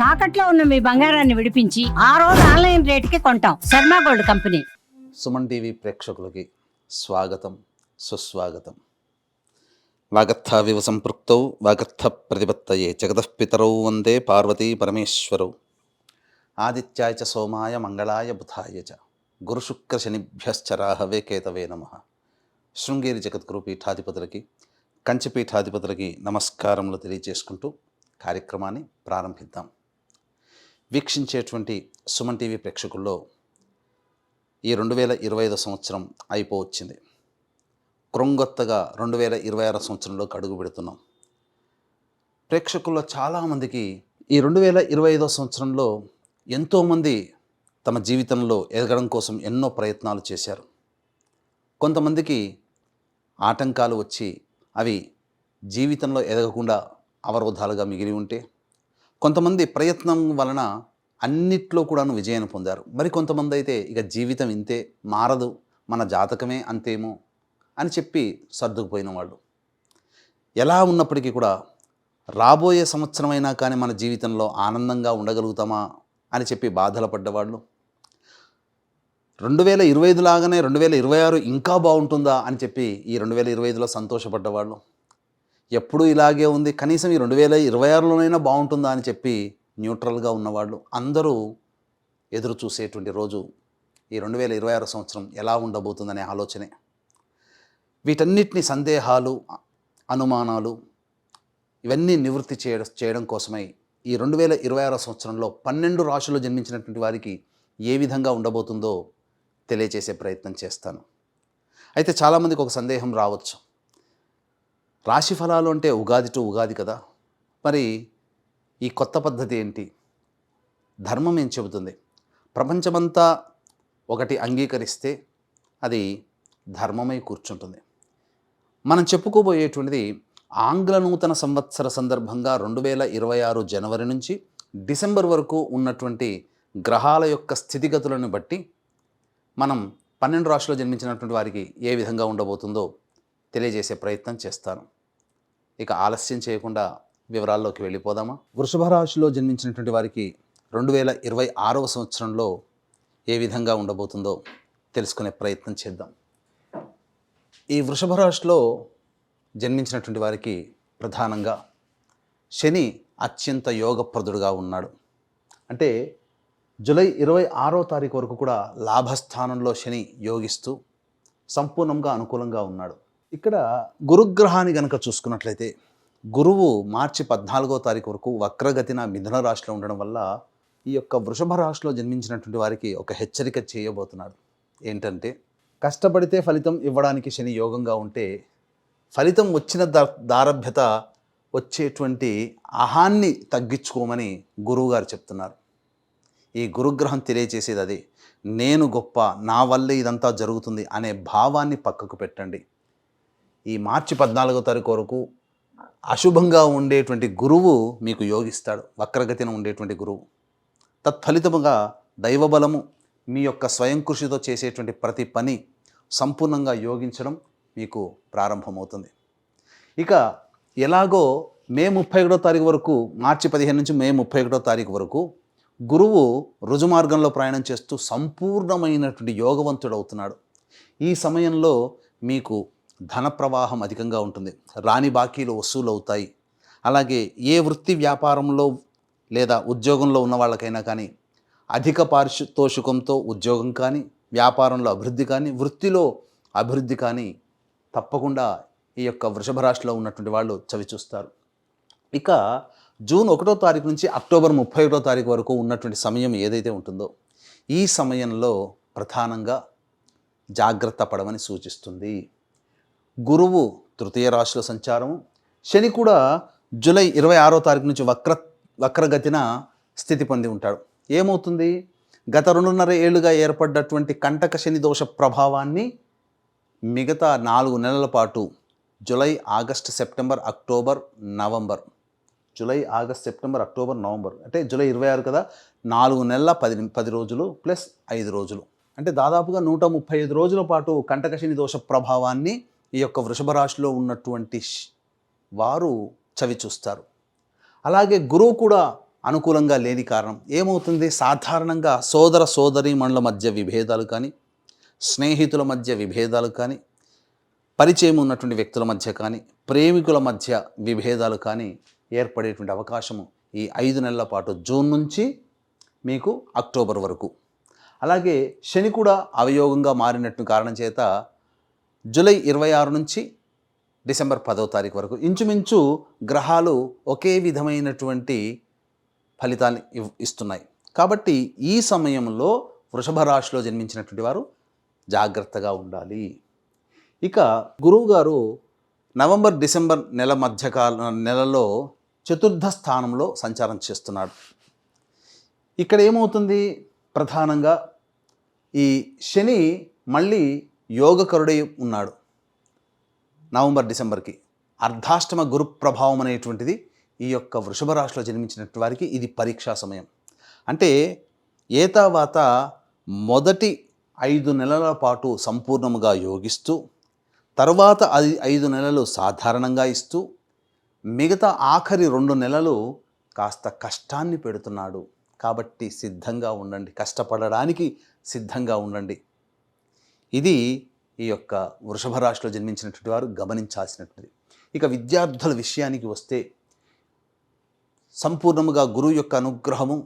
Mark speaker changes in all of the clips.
Speaker 1: తాకట్లో ఉన్న మీ బంగారాన్ని విడిపించి ఆ రోజు ఆన్లైన్ రేటుకి కొంటాం. Sharma gold company.
Speaker 2: Suman TV ప్రేక్షకులకి స్వాగతం, సుస్వాగతం. వాగర్థావివ సంపృక్తౌ వాగర్థ ప్రతిపత్తయే జగతఃపితరౌ వందే పార్వతీ పరమేశ్వరౌ. ఆదిత్యాయ చ సోమాయ మంగళాయ బుధాయ చ గురుశుక్రశనిభ్యశ్చ రాహవే కేతవే నమః. శృంగేరి జగద్గురు పీఠాధిపతులకి, కంచి పీఠాధిపతులకి నమస్కారములు తెలియజేసుకుంటూ కార్యక్రమాన్ని ప్రారంభిద్దాం. వీక్షించేటువంటి సుమన్ టీవీ ప్రేక్షకుల్లో ఈ 2025 సంవత్సరం అయిపోవచ్చింది. క్రొంగొత్తగా 2026 సంవత్సరంలోకి అడుగు పెడుతున్నాం. ప్రేక్షకుల్లో చాలామందికి ఈ 2025 సంవత్సరంలో ఎంతోమంది తమ జీవితంలో ఎదగడం కోసం ఎన్నో ప్రయత్నాలు చేశారు. కొంతమందికి ఆటంకాలు వచ్చి అవి జీవితంలో ఎదగకుండా అవరోధాలుగా మిగిలి ఉంటే, కొంతమంది ప్రయత్నం వలన అన్నిట్లో కూడాను విజయాన్ని పొందారు. మరి కొంతమంది అయితే ఇక జీవితం ఇంతే, మారదు, మన జాతకమే అంతేమో అని చెప్పి సర్దుకుపోయిన వాళ్ళు. ఎలా ఉన్నప్పటికీ కూడా రాబోయే సంవత్సరమైనా కానీ మన జీవితంలో ఆనందంగా ఉండగలుగుతామా అని చెప్పి బాధలు పడ్డవాళ్ళు, 2025 లాగానే 2026 ఇంకా బాగుంటుందా అని చెప్పి ఈ 2025లో సంతోషపడ్డవాళ్ళు, ఎప్పుడూ ఇలాగే ఉంది కనీసం ఈ 2026లోనైనా బాగుంటుందా అని చెప్పి న్యూట్రల్గా ఉన్నవాళ్ళు అందరూ ఎదురు చూసేటువంటి రోజు ఈ 2026 సంవత్సరం ఎలా ఉండబోతుందనే ఆలోచనే. వీటన్నిటిని సందేహాలు, అనుమానాలు ఇవన్నీ నివృత్తి చేయడం కోసమై ఈ 2026 సంవత్సరంలో 12 రాశుల్లో జన్మించినటువంటి వారికి ఏ విధంగా ఉండబోతుందో తెలియచేసే ప్రయత్నం చేస్తాను. అయితే చాలామందికి ఒక సందేహం రావచ్చు, రాశి ఫలాలు అంటే ఉగాది టు ఉగాది కదా, మరి ఈ కొత్త పద్ధతి ఏంటి? ధర్మం ఏం చెబుతుంది? ప్రపంచమంతా ఒకటి అంగీకరిస్తే అది ధర్మమై కూర్చుంటుంది. మనం చెప్పుకోబోయేటువంటిది ఆంగ్ల నూతన సంవత్సర సందర్భంగా 2026 జనవరి నుంచి డిసెంబర్ వరకు ఉన్నటువంటి గ్రహాల యొక్క స్థితిగతులను బట్టి మనం 12 రాశుల్లో జన్మించినటువంటి వారికి ఏ విధంగా ఉండబోతుందో తెలియజేసే ప్రయత్నం చేస్తాను. ఇక ఆలస్యం చేయకుండా వివరాల్లోకి వెళ్ళిపోదామా? వృషభ రాశిలో జన్మించినటువంటి వారికి 2026 సంవత్సరంలో ఏ విధంగా ఉండబోతుందో తెలుసుకునే ప్రయత్నం చేద్దాం. ఈ వృషభ రాశిలో జన్మించినటువంటి వారికి ప్రధానంగా శని అత్యంత యోగప్రదుడుగా ఉన్నాడు. అంటే జూలై 26వ తారీఖు వరకు కూడా లాభస్థానంలో శని యోగిస్తూ సంపూర్ణంగా అనుకూలంగా ఉన్నాడు. ఇక్కడ గురుగ్రహాన్ని గనక చూసుకున్నట్లయితే గురువు మార్చి 14వ తారీఖు వరకు వక్రగతిన మిథున రాశిలో ఉండడం వల్ల ఈ యొక్క వృషభ రాశిలో జన్మించినటువంటి వారికి ఒక హెచ్చరిక చేయబోతున్నాడు. ఏంటంటే, కష్టపడితే ఫలితం ఇవ్వడానికి శని యోగంగా ఉంటే ఫలితం వచ్చిన దారభ్యత వచ్చేటువంటి అహాన్ని తగ్గించుకోమని గురువుగారు చెప్తున్నారు. ఈ గురుగ్రహం తెలియచేసేది అది. నేను గొప్ప, నా వల్లే ఇదంతా జరుగుతుంది అనే భావాన్ని పక్కకు పెట్టండి. ఈ మార్చి 14వ తారీఖు వరకు అశుభంగా ఉండేటువంటి గురువు మీకు యోగిస్తాడు, వక్రగతిన ఉండేటువంటి గురువు. తత్ఫలితముగా దైవబలము, మీ యొక్క స్వయం కృషితో చేసేటువంటి ప్రతి పని సంపూర్ణంగా యోగించడం మీకు ప్రారంభమవుతుంది. ఇక ఎలాగో మే 31వ తారీఖు వరకు, మార్చి 15 నుంచి మే 31వ తారీఖు వరకు గురువు రుజుమార్గంలో ప్రయాణం చేస్తూ సంపూర్ణమైనటువంటి యోగవంతుడు అవుతున్నాడు. ఈ సమయంలో మీకు ధన ప్రవాహం అధికంగా ఉంటుంది, రాని బాకీలు వసూలు అవుతాయి. అలాగే ఏ వృత్తి వ్యాపారంలో లేదా ఉద్యోగంలో ఉన్న వాళ్ళకైనా కానీ అధిక పారితోషికంతో ఉద్యోగం కానీ, వ్యాపారంలో అభివృద్ధి కానీ, వృత్తిలో అభివృద్ధి కానీ తప్పకుండా ఈ యొక్క వృషభ రాశిలో ఉన్నటువంటి వాళ్ళు చవి చూస్తారు. ఇక జూన్ 1వ తారీఖు నుంచి అక్టోబర్ 31వ తారీఖు వరకు ఉన్నటువంటి సమయం ఏదైతే ఉంటుందో ఈ సమయంలో ప్రధానంగా జాగ్రత్త పడమని సూచిస్తుంది. గురువు తృతీయ రాశిలో సంచారము, శని కూడా జూలై 26వ తారీఖు నుంచి వక్రగతిన స్థితి పొంది ఉంటాడు. ఏమవుతుంది? గత 2.5 ఏళ్లుగా ఏర్పడ్డటువంటి కంటక శని దోష ప్రభావాన్ని మిగతా 4 నెలల పాటు July, August, September, October, November, July, August, September, October, November అంటే జూలై 26 కదా, 4 నెలల 10 రోజులు ప్లస్ 5 రోజులు అంటే దాదాపుగా 135 రోజుల పాటు కంటకశని దోష ప్రభావాన్ని ఈ యొక్క వృషభ రాశిలో ఉన్నటువంటి వారు చవి చూస్తారు. అలాగే గురువు కూడా అనుకూలంగా లేని కారణం ఏమవుతుంది? సాధారణంగా సోదర సోదరీమణుల మధ్య విభేదాలు కానీ, స్నేహితుల మధ్య విభేదాలు కానీ, పరిచయం ఉన్నటువంటి వ్యక్తుల మధ్య కానీ, ప్రేమికుల మధ్య విభేదాలు కానీ ఏర్పడేటువంటి అవకాశము ఈ 5 నెలల పాటు జూన్ నుంచి మీకు అక్టోబర్ వరకు. అలాగే శని కూడా అవయోగంగా మారినట్టు కారణం చేత జూలై 26 నుంచి డిసెంబర్ 10వ తారీఖు వరకు ఇంచుమించు గ్రహాలు ఒకే విధమైనటువంటి ఫలితాన్ని ఇస్తున్నాయి. కాబట్టి ఈ సమయంలో వృషభ రాశిలో జన్మించినటువంటి వారు జాగ్రత్తగా ఉండాలి. ఇక గురువు గారు నవంబర్ డిసెంబర్ నెలలో చతుర్థ స్థానంలో సంచారం చేస్తున్నాడు. ఇక్కడ ఏమవుతుంది? ప్రధానంగా ఈ శని మళ్ళీ యోగకరుడై ఉన్నాడు. నవంబర్ డిసెంబర్కి అర్ధాష్టమ గురు ప్రభావం అనేటువంటిది ఈ యొక్క వృషభ రాశిలో జన్మించినటువంటి వారికి ఇది పరీక్షా సమయం. అంటే ఏతావాత మొదటి 5 నెలల పాటు సంపూర్ణముగా యోగిస్తూ, తర్వాత 5 నెలలు సాధారణంగా ఇస్తూ, మిగతా ఆఖరి 2 నెలలు కాస్త కష్టాన్ని పెడుతున్నాడు. కాబట్టి సిద్ధంగా ఉండండి, కష్టపడడానికి సిద్ధంగా ఉండండి. ఇది ఈ యొక్క వృషభ రాశిలో జన్మించినటువంటి వారు గమనించాల్సినటువంటిది. ఇక విద్యార్థుల విషయానికి వస్తే సంపూర్ణముగా గురువు యొక్క అనుగ్రహము,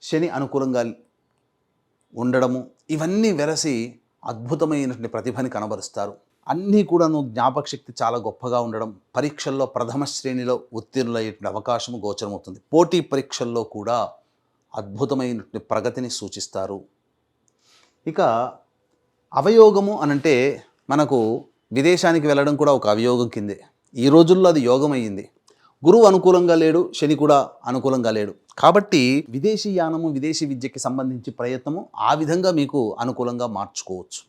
Speaker 2: శని అనుకూలంగా ఉండడము, ఇవన్నీ వెరసి అద్భుతమైనటువంటి ప్రతిభని కనబరుస్తారు. అన్నీ కూడాను జ్ఞాపక శక్తి చాలా గొప్పగా ఉండడం, పరీక్షల్లో ప్రథమ శ్రేణిలో ఉత్తీర్ణులయ్యేటువంటి అవకాశము గోచరమవుతుంది. పోటీ పరీక్షల్లో కూడా అద్భుతమైనటువంటి ప్రగతిని సూచిస్తారు. ఇక అవయోగము అనంటే మనకు విదేశానికి వెళ్ళడం కూడా ఒక అవయోగం కిందే. ఈ రోజుల్లో అది యోగం అయ్యింది. గురువు అనుకూలంగా లేడు, శని కూడా అనుకూలంగా లేడు. కాబట్టి విదేశీ యానము, విదేశీ విద్యకి సంబంధించి ప్రయత్నము ఆ విధంగా మీకు అనుకూలంగా మార్చుకోవచ్చు.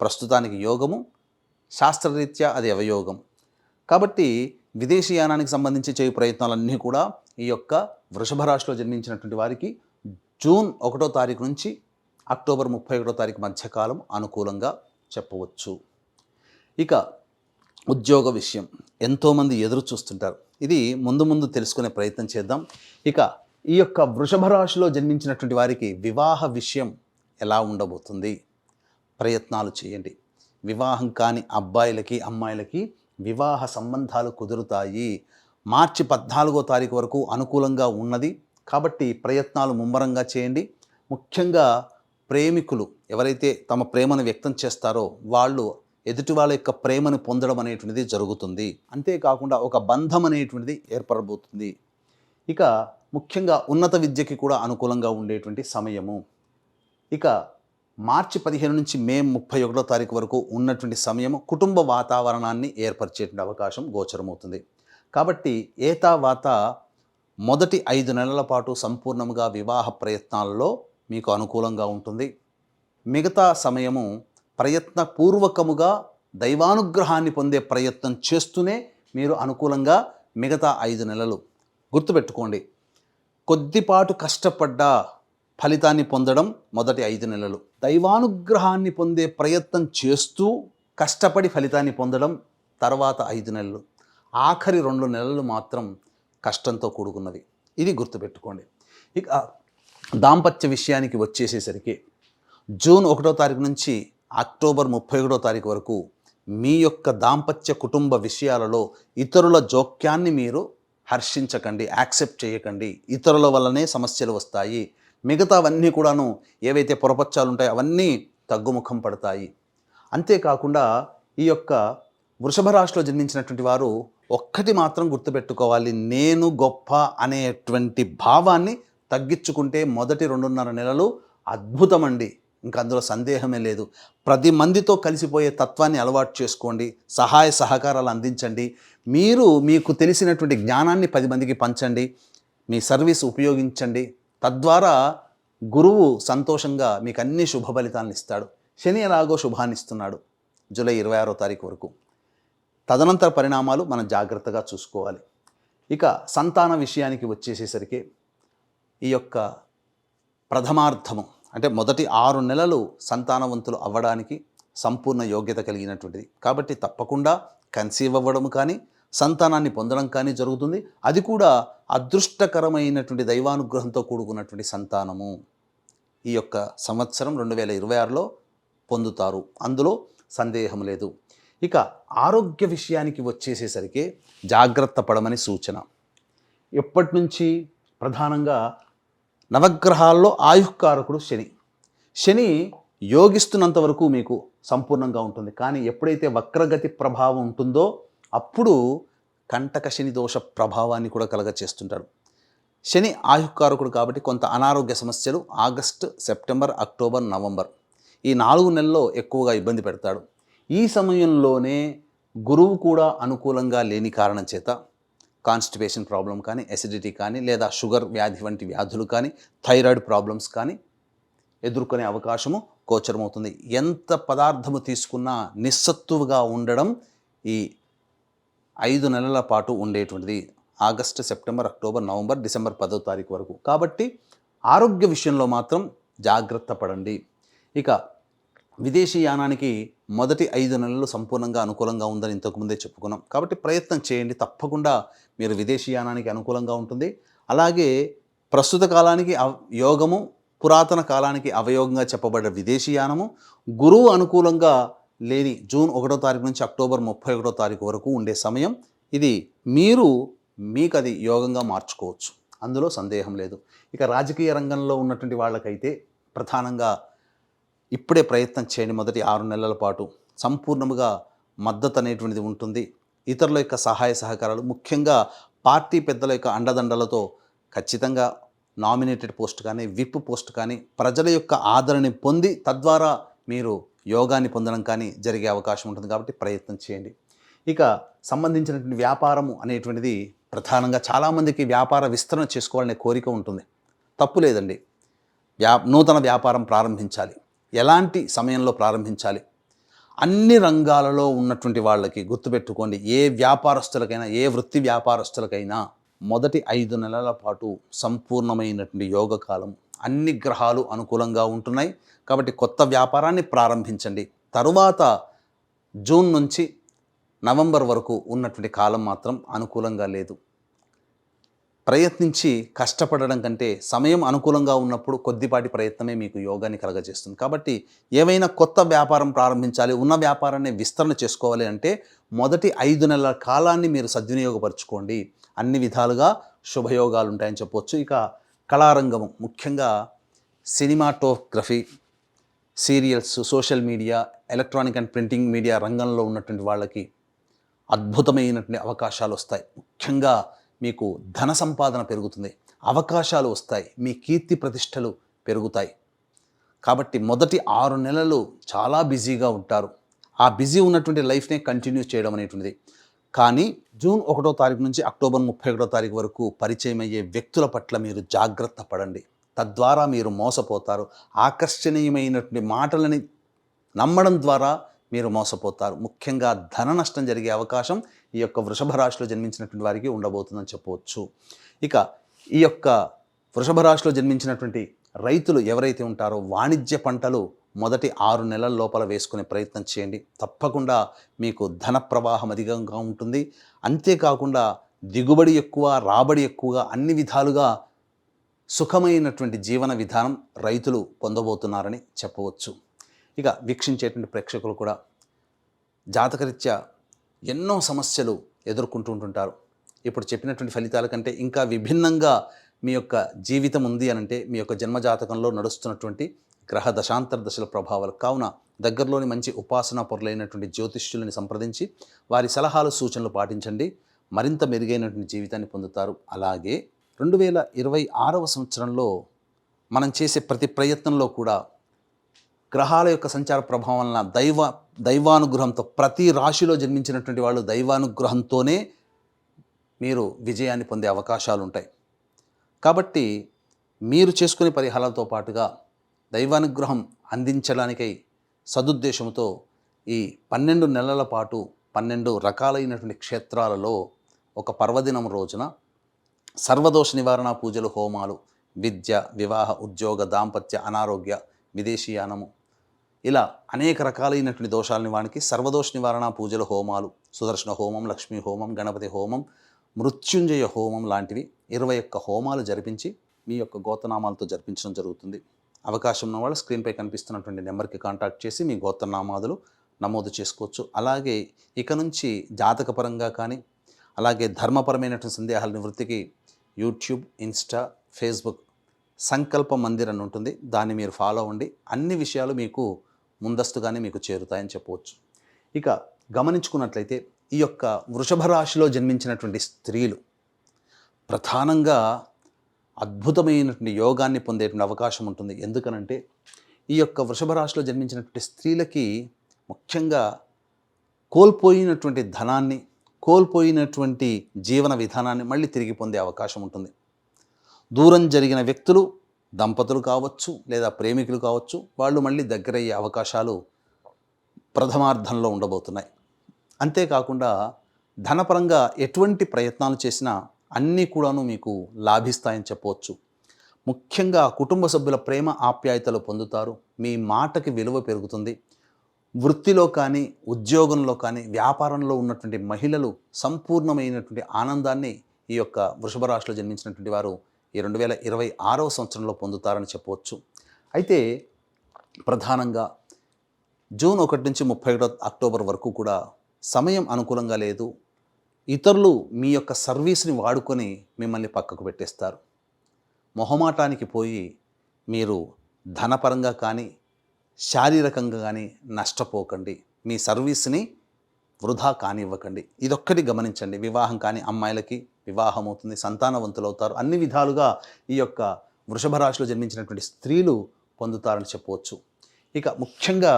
Speaker 2: ప్రస్తుతానికి యోగము, శాస్త్రరీత్యా అది అవయోగం. కాబట్టి విదేశీ యానానికి సంబంధించి చేయు ప్రయత్నాలన్నీ కూడా ఈ యొక్క వృషభ రాశిలో జన్మించినటువంటి వారికి జూన్ 1వ తారీఖు నుంచి అక్టోబర్ 31వ తారీఖు మధ్యకాలం అనుకూలంగా చెప్పవచ్చు. ఇక ఉద్యోగ విషయం ఎంతోమంది ఎదురు చూస్తుంటారు. ఇది ముందు తెలుసుకునే ప్రయత్నం చేద్దాం. ఇక ఈ యొక్క వృషభ రాశిలో జన్మించినటువంటి వారికి వివాహ విషయం ఎలా ఉండబోతుంది? ప్రయత్నాలు చేయండి. వివాహం కాని అబ్బాయిలకి, అమ్మాయిలకి వివాహ సంబంధాలు కుదురుతాయి. మార్చి 14వ తారీఖు వరకు అనుకూలంగా ఉన్నది. కాబట్టి ప్రయత్నాలు ముమ్మరంగా చేయండి. ముఖ్యంగా ప్రేమికులు ఎవరైతే తమ ప్రేమను వ్యక్తం చేస్తారో వాళ్ళు ఎదుటి వాళ్ళ యొక్క ప్రేమను పొందడం అనేటువంటిది జరుగుతుంది. అంతేకాకుండా ఒక బంధం అనేటువంటిది ఏర్పడబోతుంది. ఇక ముఖ్యంగా ఉన్నత విద్యకి కూడా అనుకూలంగా ఉండేటువంటి సమయము. ఇక మార్చి 15 నుంచి మే 31వ తారీఖు వరకు ఉన్నటువంటి సమయము కుటుంబ వాతావరణాన్ని ఏర్పరిచేటువంటి అవకాశం గోచరమవుతుంది. కాబట్టి ఏతావాత మొదటి 5 నెలల పాటు సంపూర్ణంగా వివాహ ప్రయత్నాల్లో మీకు అనుకూలంగా ఉంటుంది. మిగతా సమయము ప్రయత్నపూర్వకముగా దైవానుగ్రహాన్ని పొందే ప్రయత్నం చేస్తూనే మీరు అనుకూలంగా మిగతా 5 నెలలు గుర్తుపెట్టుకోండి. కొద్దిపాటు కష్టపడ్డా ఫలితాన్ని పొందడం మొదటి 5 నెలలు, దైవానుగ్రహాన్ని పొందే ప్రయత్నం చేస్తూ కష్టపడి ఫలితాన్ని పొందడం తర్వాత 5 నెలలు, ఆఖరి 2 నెలలు మాత్రం కష్టంతో కూడుకున్నది. ఇది గుర్తుపెట్టుకోండి. ఇక దాంపత్య విషయానికి వచ్చేసేసరికి జూన్ 1వ తారీఖు నుంచి అక్టోబర్ 31వ తారీఖు వరకు మీ యొక్క దాంపత్య కుటుంబ విషయాలలో ఇతరుల జోక్యాన్ని మీరు హర్షించకండి, యాక్సెప్ట్ చేయకండి. ఇతరుల వల్లనే సమస్యలు వస్తాయి. మిగతావన్నీ కూడాను ఏవైతే పొరపచ్చాలు ఉంటాయో అవన్నీ తగ్గుముఖం పడతాయి. అంతేకాకుండా ఈ యొక్క వృషభ రాశిలో జన్మించినటువంటి వారు ఒక్కటి మాత్రం గుర్తుపెట్టుకోవాలి, నేను గొప్ప అనేటువంటి భావాన్ని తగ్గించుకుంటే మొదటి 2.5 నెలలు అద్భుతమండి. ఇంకా అందులో సందేహమే లేదు. 10 మందితో కలిసిపోయే తత్వాన్ని అలవాటు చేసుకోండి. సహాయ సహకారాలు అందించండి. మీకు తెలిసినటువంటి జ్ఞానాన్ని 10 మందికి పంచండి. మీ సర్వీస్ ఉపయోగించండి. తద్వారా గురువు సంతోషంగా మీకు అన్ని శుభ ఫలితాలను ఇస్తాడు. శని ఎలాగో శుభాన్ని ఇస్తున్నాడు జూలై 26వ తారీఖు వరకు. తదనంతర పరిణామాలు మనం జాగ్రత్తగా చూసుకోవాలి. ఇక సంతాన విషయానికి వచ్చేసేసరికి ఈ యొక్క ప్రథమార్థము అంటే మొదటి 6 నెలలు సంతానవంతులు అవ్వడానికి సంపూర్ణ యోగ్యత కలిగినటువంటిది. కాబట్టి తప్పకుండా కన్సీవ్ అవ్వడం కానీ సంతానాన్ని పొందడం కానీ జరుగుతుంది. అది కూడా అదృష్టకరమైనటువంటి దైవానుగ్రహంతో కూడుకున్నటువంటి సంతానము ఈ యొక్క సంవత్సరం 2026లో పొందుతారు, అందులో సందేహం లేదు. ఇక ఆరోగ్య విషయానికి వచ్చేసేసరికి జాగ్రత్త పడమని సూచన. ఎప్పటి నుంచి? ప్రధానంగా నవగ్రహాల్లో ఆయుఃకారకుడు శని. శని యోగిస్తున్నంత వరకు మీకు సంపూర్ణంగా ఉంటుంది, కానీ ఎప్పుడైతే వక్రగతి ప్రభావం ఉంటుందో అప్పుడు కంటక శని దోష ప్రభావాన్ని కూడా కలగచేస్తుంటాడు. శని ఆయుఃకారకుడు కాబట్టి కొంత అనారోగ్య సమస్యలు ఆగస్టు, సెప్టెంబర్, అక్టోబర్, నవంబర్ ఈ 4 నెలల్లో ఎక్కువగా ఇబ్బంది పెడతాడు. ఈ సమయంలోనే గురువు కూడా అనుకూలంగా లేని కారణం చేత కాన్స్టిపేషన్ ప్రాబ్లం కానీ, ఎసిడిటీ కానీ, లేదా షుగర్ వ్యాధి వంటి వ్యాధులు కానీ, థైరాయిడ్ ప్రాబ్లమ్స్ కానీ ఎదుర్కొనే అవకాశము గోచరమవుతుంది. ఎంత పదార్థము తీసుకున్నా నిస్సత్తువుగా ఉండడం ఈ 5 నెలల పాటు ఉండేటువంటిది, August, September, October, November, December 10వ తారీఖు వరకు. కాబట్టి ఆరోగ్య విషయంలో మాత్రం జాగ్రత్త పడండి. ఇక విదేశీ యానానికి మొదటి 5 నెలలు సంపూర్ణంగా అనుకూలంగా ఉందని ఇంతకుముందే చెప్పుకున్నాం. కాబట్టి ప్రయత్నం చేయండి, తప్పకుండా మీరు విదేశీ యానానికి అనుకూలంగా ఉంటుంది. అలాగే ప్రస్తుత కాలానికి యోగము, పురాతన కాలానికి అవయోగంగా చెప్పబడ్డ విదేశీ యానము, గురువు అనుకూలంగా లేని జూన్ 1వ తారీఖు నుంచి అక్టోబర్ 31వ తారీఖు వరకు ఉండే సమయం ఇది. మీకు అది యోగంగా మార్చుకోవచ్చు, అందులో సందేహం లేదు. ఇక రాజకీయ రంగంలో ఉన్నటువంటి వాళ్ళకైతే ప్రధానంగా ఇప్పుడే ప్రయత్నం చేయండి. మొదటి 6 నెలల పాటు సంపూర్ణముగా మద్దతు అనేటువంటిది ఉంటుంది. ఇతరుల యొక్క సహాయ సహకారాలు, ముఖ్యంగా పార్టీ పెద్దల యొక్క అండదండలతో ఖచ్చితంగా నామినేటెడ్ పోస్ట్ కానీ, విప్ పోస్ట్ కానీ, ప్రజల యొక్క ఆదరణని పొంది తద్వారా మీరు యోగాన్ని పొందడం కానీ జరిగే అవకాశం ఉంటుంది. కాబట్టి ప్రయత్నం చేయండి. ఇక సంబంధించినటువంటి వ్యాపారము అనేటువంటిది ప్రధానంగా చాలామందికి వ్యాపార విస్తరణ చేసుకోవాలనే కోరిక ఉంటుంది. తప్పు లేదండి. నూతన వ్యాపారం ప్రారంభించాలి. ఎలాంటి సమయంలో ప్రారంభించాలి? అన్ని రంగాలలో ఉన్నటువంటి వాళ్ళకి గుర్తుపెట్టుకోండి, ఏ వ్యాపారస్తులకైనా, ఏ వృత్తి వ్యాపారస్తులకైనా మొదటి 5 నెలల పాటు సంపూర్ణమైనటువంటి యోగకాలం. అన్ని గ్రహాలు అనుకూలంగా ఉంటున్నాయి కాబట్టి కొత్త వ్యాపారాన్ని ప్రారంభించండి. తరువాత జూన్ నుంచి నవంబర్ వరకు ఉన్నటువంటి కాలం మాత్రం అనుకూలంగా లేదు. ప్రయత్నించి కష్టపడడం కంటే సమయం అనుకూలంగా ఉన్నప్పుడు కొద్దిపాటి ప్రయత్నమే మీకు యోగాన్ని కలగజేస్తుంది. కాబట్టి ఏవైనా కొత్త వ్యాపారం ప్రారంభించాలి, ఉన్న వ్యాపారాన్ని విస్తరణ చేసుకోవాలి అంటే మొదటి 5 నెలల కాలాన్ని మీరు సద్వినియోగపరచుకోండి. అన్ని విధాలుగా శుభయోగాలు ఉంటాయని చెప్పవచ్చు. ఇక కళారంగము, ముఖ్యంగా cinematography, serials, social media, electronic and printing media రంగంలో ఉన్నటువంటి వాళ్ళకి అద్భుతమైనటువంటి అవకాశాలు వస్తాయి. ముఖ్యంగా మీకు ధన సంపాదన పెరుగుతుంది, అవకాశాలు వస్తాయి, మీ కీర్తి ప్రతిష్టలు పెరుగుతాయి. కాబట్టి మొదటి 6 నెలలు చాలా బిజీగా ఉంటారు. ఆ బిజీ ఉన్నటువంటి లైఫ్నే కంటిన్యూ చేయడం అనేటువంటిది. కానీ జూన్ 1వ తారీఖు నుంచి అక్టోబర్ 31వ తారీఖు వరకు పరిచయం అయ్యే వ్యక్తుల పట్ల మీరు జాగ్రత్త పడండి. తద్వారా మీరు మోసపోతారు. ఆకర్షణీయమైనటువంటి మాటలని నమ్మడం ద్వారా మీరు మోసపోతారు. ముఖ్యంగా ధన నష్టం జరిగే అవకాశం ఈ యొక్క వృషభ రాశిలో జన్మించినటువంటి వారికి ఉండబోతుందని చెప్పవచ్చు. ఇక ఈ యొక్క వృషభ రాశిలో జన్మించినటువంటి రైతులు ఎవరైతే ఉంటారో వాణిజ్య పంటలు మొదటి 6 నెలల లోపల వేసుకునే ప్రయత్నం చేయండి. తప్పకుండా మీకు ధన ప్రవాహం అధికంగా ఉంటుంది. అంతేకాకుండా దిగుబడి ఎక్కువ, రాబడి ఎక్కువగా, అన్ని విధాలుగా సుఖమైనటువంటి జీవన విధానం రైతులు పొందబోతున్నారని చెప్పవచ్చు. ఇక వీక్షించేటువంటి ప్రేక్షకులు కూడా జాతకరీత్యా ఎన్నో సమస్యలు ఎదుర్కొంటూ ఉంటుంటారు. ఇప్పుడు చెప్పినటువంటి ఫలితాల కంటే ఇంకా విభిన్నంగా మీ యొక్క జీవితం ఉంది అనంటే మీ యొక్క జన్మజాతకంలో నడుస్తున్నటువంటి గ్రహ దశాంతర దశల ప్రభావాలు. కావున దగ్గరలోని మంచి ఉపాసనా పరులైనటువంటి జ్యోతిష్యులని సంప్రదించి వారి సలహాలు, సూచనలు పాటించండి. మరింత మెరుగైనటువంటి జీవితాన్ని పొందుతారు. అలాగే 2026వ సంవత్సరంలో మనం చేసే ప్రతి ప్రయత్నంలో కూడా గ్రహాల యొక్క సంచార ప్రభావం వలన దైవానుగ్రహంతో, ప్రతి రాశిలో జన్మించినటువంటి వాళ్ళు దైవానుగ్రహంతోనే మీరు విజయాన్ని పొందే అవకాశాలు ఉంటాయి. కాబట్టి మీరు చేసుకునే పరిహారాలతో పాటుగా దైవానుగ్రహం అందించడానికై సదుద్దేశంతో ఈ 12 నెలల పాటు 12 రకాలైనటువంటి క్షేత్రాలలో ఒక పర్వదినం రోజున సర్వదోష నివారణ పూజలు, హోమాలు, విద్య, వివాహ, ఉద్యోగ, దాంపత్య, అనారోగ్య, విదేశీయానము, ఇలా అనేక రకాలైనటువంటి దోషాల నివారణకి సర్వదోష నివారణ పూజలు, హోమాలు, సుదర్శన హోమం, లక్ష్మీ హోమం, గణపతి హోమం, మృత్యుంజయ హోమం లాంటివి 21 హోమాలు జరిపించి మీ యొక్క గోత్రనామాలతో జరిపించడం జరుగుతుంది. అవకాశం ఉన్న వాళ్ళు స్క్రీన్పై కనిపిస్తున్నటువంటి నెంబర్కి కాంటాక్ట్ చేసి మీ గోత్రనామాదులు నమోదు చేసుకోవచ్చు. అలాగే ఇక నుంచి జాతకపరంగా కానీ అలాగే ధర్మపరమైనటువంటి సందేహాల నివృత్తికి యూట్యూబ్, ఇన్స్టా, ఫేస్బుక్ సంకల్ప మందిర్ అని ఉంటుంది. దాన్ని మీరు ఫాలో అవ్వండి. అన్ని విషయాలు మీకు ముందస్తుగానే మీకు చేరుతాయని చెప్పవచ్చు. ఇక గమనించుకున్నట్లయితే ఈ యొక్క వృషభ రాశిలో జన్మించినటువంటి స్త్రీలు ప్రధానంగా అద్భుతమైనటువంటి యోగాన్ని పొందేటువంటి అవకాశం ఉంటుంది. ఎందుకనంటే ఈ యొక్క వృషభ రాశిలో జన్మించినటువంటి స్త్రీలకి ముఖ్యంగా కోల్పోయినటువంటి ధనాన్ని, కోల్పోయినటువంటి జీవన విధానాన్ని మళ్ళీ తిరిగి పొందే అవకాశం ఉంటుంది. దూరం జరిగిన వ్యక్తులు, దంపతులు కావచ్చు లేదా ప్రేమికులు కావచ్చు, వాళ్ళు మళ్ళీ దగ్గరయ్యే అవకాశాలు ప్రథమార్థంలో ఉండబోతున్నాయి. అంతేకాకుండా ధనపరంగా ఎటువంటి ప్రయత్నాలు చేసినా అన్నీ కూడాను మీకు లాభిస్తాయని చెప్పవచ్చు. ముఖ్యంగా కుటుంబ సభ్యుల ప్రేమ ఆప్యాయతలు పొందుతారు. మీ మాటకి విలువ పెరుగుతుంది. వృత్తిలో కానీ, ఉద్యోగంలో కానీ, వ్యాపారంలో ఉన్నటువంటి మహిళలు సంపూర్ణమైనటువంటి ఆనందాన్ని ఈ యొక్క వృషభ రాశిలో జన్మించినటువంటి వారు ఈ 2026వ సంవత్సరంలో పొందుతారని చెప్పవచ్చు. అయితే ప్రధానంగా జూన్ 1 నుంచి 31 అక్టోబర్ వరకు కూడా సమయం అనుకూలంగా లేదు. ఇతరులు మీ యొక్క సర్వీస్ని వాడుకొని మిమ్మల్ని పక్కకు పెట్టేస్తారు. మొహమాటానికి పోయి మీరు ధనపరంగా కానీ శారీరకంగా కానీ నష్టపోకండి. మీ సర్వీస్ని వృధా కానివ్వకండి. ఇదొక్కటి గమనించండి. వివాహం కాని అమ్మాయిలకి వివాహం అవుతుంది, సంతానవంతులు అవుతారు. అన్ని విధాలుగా ఈ యొక్క వృషభ రాశిలో జన్మించినటువంటి స్త్రీలు పొందుతారని చెప్పవచ్చు. ఇక ముఖ్యంగా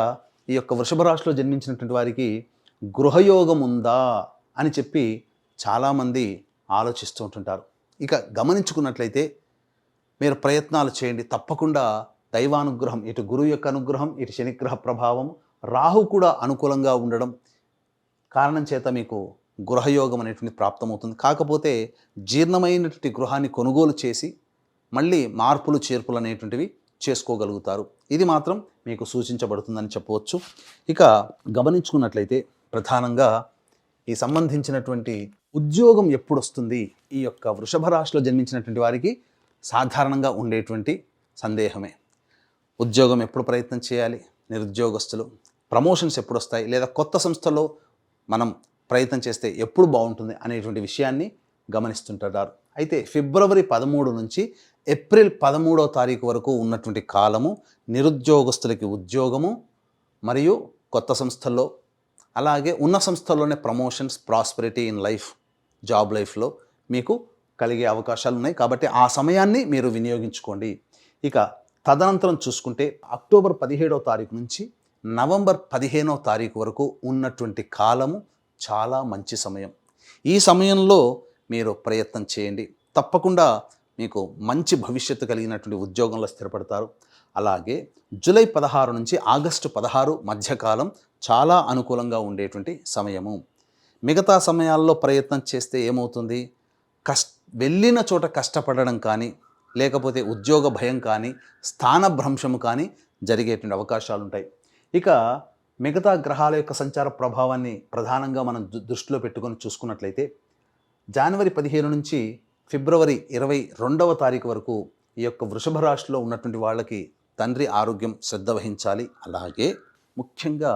Speaker 2: ఈ యొక్క వృషభ రాశిలో జన్మించినటువంటి వారికి గృహయోగం ఉందా అని చెప్పి చాలామంది ఆలోచిస్తూ ఉంటుంటారు. ఇక గమనించుకున్నట్లయితే మీరు ప్రయత్నాలు చేయండి. తప్పకుండా దైవానుగ్రహం, ఇటు గురువు యొక్క అనుగ్రహం, ఇటు శనిగ్రహ ప్రభావం, రాహు కూడా అనుకూలంగా ఉండడం కారణం చేత మీకు గృహయోగం అనేటువంటి ప్రాప్తమవుతుంది. కాకపోతే జీర్ణమైనటువంటి గృహాన్ని కొనుగోలు చేసి మళ్ళీ మార్పులు చేర్పులు అనేటువంటివి చేసుకోగలుగుతారు. ఇది మాత్రం మీకు సూచించబడుతుందని చెప్పవచ్చు. ఇక గమనించుకున్నట్లయితే ప్రధానంగా ఈ సంబంధించినటువంటి ఉద్యోగం ఎప్పుడు వస్తుంది, ఈ యొక్క వృషభ రాశిలో జన్మించినటువంటి వారికి సాధారణంగా ఉండేటువంటి సందేహమే. ఉద్యోగం ఎప్పుడు ప్రయత్నం చేయాలి, నిరుద్యోగస్తులు ప్రమోషన్స్ ఎప్పుడు వస్తాయి, లేదా కొత్త సంస్థలో మనం ప్రయత్నం చేస్తే ఎప్పుడు బాగుంటుంది అనేటువంటి విషయాన్ని గమనిస్తుంటారు. అయితే ఫిబ్రవరి 13 నుంచి ఏప్రిల్ 13వ తారీఖు వరకు ఉన్నటువంటి కాలము నిరుద్యోగస్తులకి ఉద్యోగము మరియు కొత్త సంస్థల్లో, అలాగే ఉన్న సంస్థల్లోనే promotions, prosperity in life, job లైఫ్లో మీకు కలిగే అవకాశాలు ఉన్నాయి. కాబట్టి ఆ సమయాన్ని మీరు వినియోగించుకోండి. ఇక తదనంతరం చూసుకుంటే అక్టోబర్ 17వ తారీఖు నుంచి నవంబర్ 15వ తారీఖు వరకు ఉన్నటువంటి కాలము చాలా మంచి సమయం. ఈ సమయంలో మీరు ప్రయత్నం చేయండి. తప్పకుండా మీకు మంచి భవిష్యత్తు కలిగినటువంటి ఉద్యోగంలో స్థిరపడతారు. అలాగే జూలై 16 నుంచి ఆగస్టు 16 మధ్యకాలం చాలా అనుకూలంగా ఉండేటువంటి సమయము. మిగతా సమయాల్లో ప్రయత్నం చేస్తే ఏమవుతుంది, వెళ్ళిన చోట కష్టపడడం కానీ, లేకపోతే ఉద్యోగ భయం కానీ, స్థానభ్రంశము కానీ జరిగేటువంటి అవకాశాలు ఉంటాయి. ఇక మిగతా గ్రహాల యొక్క సంచార ప్రభావాన్ని ప్రధానంగా మనం దృష్టిలో పెట్టుకొని చూసుకున్నట్లయితే జనవరి 15 నుంచి ఫిబ్రవరి 22వ తారీఖు వరకు ఈ యొక్క వృషభ రాశిలో ఉన్నటువంటి వాళ్ళకి తండ్రి ఆరోగ్యం శ్రద్ధ వహించాలి. అలాగే ముఖ్యంగా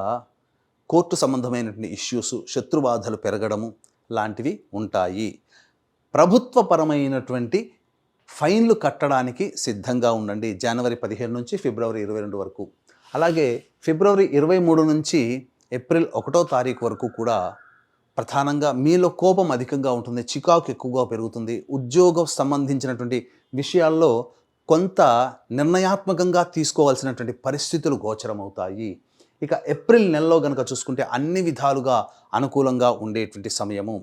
Speaker 2: కోర్టు సంబంధమైనటువంటి ఇష్యూస్, శత్రుబాధలు పెరగడము లాంటివి ఉంటాయి. ప్రభుత్వపరమైనటువంటి ఫైన్లు కట్టడానికి సిద్ధంగా ఉండండి జనవరి 15 నుంచి ఫిబ్రవరి 22 వరకు. అలాగే ఫిబ్రవరి 23 నుంచి ఏప్రిల్ 1వ తారీఖు వరకు కూడా ప్రధానంగా మీలో కోపం అధికంగా ఉంటుంది, చికాకు ఎక్కువగా పెరుగుతుంది. ఉద్యోగం సంబంధించినటువంటి విషయాల్లో కొంత నిర్ణయాత్మకంగా తీసుకోవాల్సినటువంటి పరిస్థితులు గోచరమవుతాయి. ఇక ఏప్రిల్ నెలలో కనుక చూసుకుంటే అన్ని విధాలుగా అనుకూలంగా ఉండేటువంటి సమయము.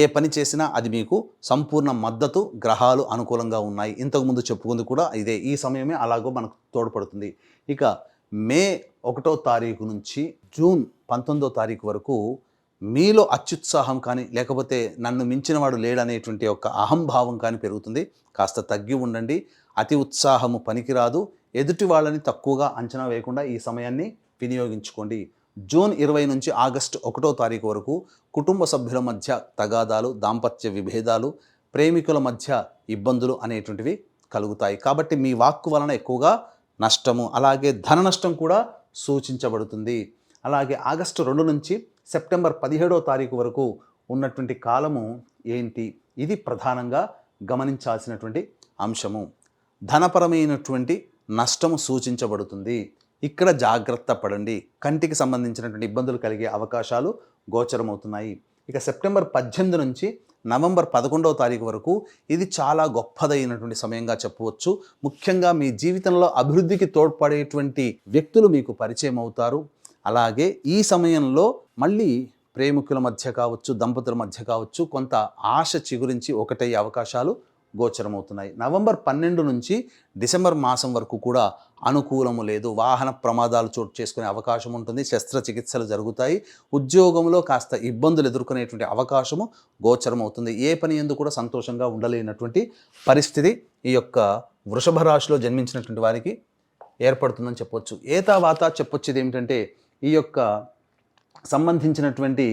Speaker 2: ఏ పని చేసినా అది మీకు సంపూర్ణ మద్దతు, గ్రహాలు అనుకూలంగా ఉన్నాయి. ఇంతకుముందు చెప్పుకుంది కూడా ఇదే. ఈ సమయమే అలాగో మనకు తోడ్పడుతుంది. ఇక మే 1వ తారీఖు నుంచి జూన్ 19వ తారీఖు వరకు మీలో అత్యుత్సాహం కానీ, లేకపోతే నన్ను మించినవాడు లేడనేటువంటి ఒక అహంభావం కానీ పెరుగుతుంది. కాస్త తగ్గి ఉండండి. అతి ఉత్సాహము పనికిరాదు. ఎదుటి వాళ్ళని తక్కువగా అంచనా వేయకుండా ఈ సమయాన్ని వినియోగించుకోండి. జూన్ 20 నుంచి ఆగస్టు 1వ తారీఖు వరకు కుటుంబ సభ్యుల మధ్య తగాదాలు, దాంపత్య విభేదాలు, ప్రేమికుల మధ్య ఇబ్బందులు అనేటువంటివి కలుగుతాయి. కాబట్టి మీ వాక్కు వలన ఎక్కువగా నష్టము, అలాగే ధన నష్టం కూడా సూచించబడుతుంది. అలాగే ఆగస్టు 2 నుంచి సెప్టెంబర్ 17వ తారీఖు వరకు ఉన్నటువంటి కాలము ఏంటి, ఇది ప్రధానంగా గమనించాల్సినటువంటి అంశము. ధనపరమైనటువంటి నష్టము సూచించబడుతుంది. ఇక్కడ జాగ్రత్త పడండి. కంటికి సంబంధించినటువంటి ఇబ్బందులు కలిగే అవకాశాలు గోచరమవుతున్నాయి. ఇక సెప్టెంబర్ 18 నుంచి నవంబర్ 11వ తారీఖు వరకు ఇది చాలా గొప్పదైనటువంటి సమయంగా చెప్పవచ్చు. ముఖ్యంగా మీ జీవితంలో అభివృద్ధికి తోడ్పడేటువంటి వ్యక్తులు మీకు పరిచయం అవుతారు. అలాగే ఈ సమయంలో మళ్ళీ ప్రేమికుల మధ్య కావచ్చు, దంపతుల మధ్య కావచ్చు, కొంత ఆశ చిగురించి ఒకటయ్యే అవకాశాలు గోచరమవుతున్నాయి. నవంబర్ 12 నుంచి డిసెంబర్ మాసం వరకు కూడా అనుకూలము లేదు. వాహన ప్రమాదాలు చోటు చేసుకునే అవకాశం ఉంటుంది. శస్త్రచికిత్సలు జరుగుతాయి. ఉద్యోగంలో కాస్త ఇబ్బందులు ఎదుర్కొనేటువంటి అవకాశము గోచరమవుతుంది. ఏ పని యందు కూడా సంతోషంగా ఉండలేనటువంటి పరిస్థితి ఈ యొక్క వృషభ రాశిలో జన్మించినటువంటి వారికి ఏర్పడుతుందని చెప్పొచ్చు. ఏతావాత చెప్పొచ్చేది ఏమిటంటే, ఈ యొక్క సంబంధించినటువంటి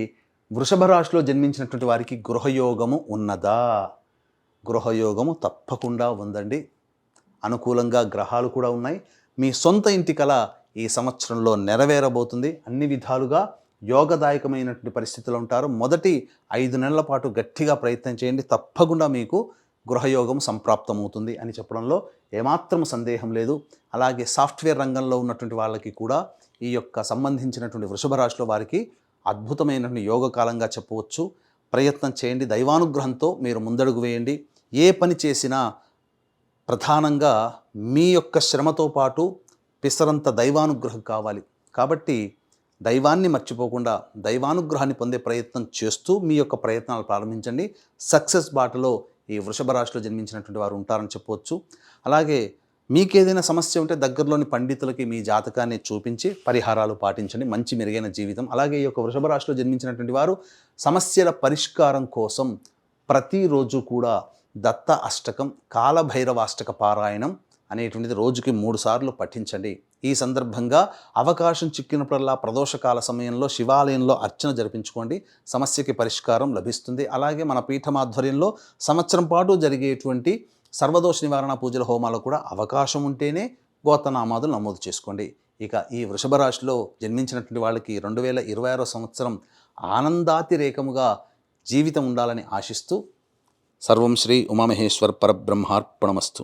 Speaker 2: వృషభ రాశిలో జన్మించినటువంటి వారికి గృహయోగము ఉన్నదా? గృహయోగము తప్పకుండా ఉందండి. అనుకూలంగా గ్రహాలు కూడా ఉన్నాయి. మీ సొంత ఇంటి కల ఈ సంవత్సరంలో నెరవేరబోతుంది. అన్ని విధాలుగా యోగదాయకమైనటువంటి పరిస్థితులు ఉంటారు. మొదటి 5 నెలల పాటు గట్టిగా ప్రయత్నం చేయండి. తప్పకుండా మీకు గృహయోగం సంప్రాప్తమవుతుంది అని చెప్పడంలో ఏమాత్రం సందేహం లేదు. అలాగే సాఫ్ట్వేర్ రంగంలో ఉన్నటువంటి వాళ్ళకి కూడా ఈ యొక్క సంబంధించినటువంటి వృషభ రాశిలో వారికి అద్భుతమైనటువంటి యోగకాలంగా చెప్పవచ్చు. ప్రయత్నం చేయండి. దైవానుగ్రహంతో మీరు ముందడుగు వేయండి. ఏ పని చేసినా ప్రధానంగా మీ యొక్క శ్రమతో పాటు పిసరంత దైవానుగ్రహం కావాలి. కాబట్టి దైవాన్ని మర్చిపోకుండా దైవానుగ్రహాన్ని పొందే ప్రయత్నం చేస్తూ మీ యొక్క ప్రయత్నాలు ప్రారంభించండి. సక్సెస్ బాటలో ఈ వృషభ రాశిలో జన్మించినటువంటి వారు ఉంటారని చెప్పవచ్చు. అలాగే మీకేదైనా సమస్య ఉంటే దగ్గరలోని పండితులకి మీ జాతకాన్ని చూపించి పరిహారాలు పాటించండి. మంచి మెరుగైన జీవితం. అలాగే ఈ యొక్క వృషభ రాశిలో జన్మించినటువంటి వారు సమస్యల పరిష్కారం కోసం ప్రతిరోజు కూడా దత్త అష్టకం, కాలభైరవాష్టక పారాయణం అనేటువంటిది రోజుకి 3 సార్లు పఠించండి. ఈ సందర్భంగా అవకాశం చిక్కినప్పుడల్లా ప్రదోషకాల సమయంలో శివాలయంలో అర్చన జరిపించుకోండి. సమస్యకి పరిష్కారం లభిస్తుంది. అలాగే మన పీఠమాధ్వర్యంలో సంవత్సరం పాటు జరిగేటువంటి సర్వదోష నివారణ పూజల హోమాలు కూడా అవకాశం ఉంటేనే గోత్రనామాదులు నమోదు చేసుకోండి. ఇక ఈ వృషభ రాశిలో జన్మించినటువంటి వాళ్ళకి 2026 సంవత్సరం ఆనందాతిరేకముగా జీవితం ఉండాలని ఆశిస్తూ సర్వం శ్రీ ఉమామహేశ్వర పరబ్రహ్మార్పణమస్తు.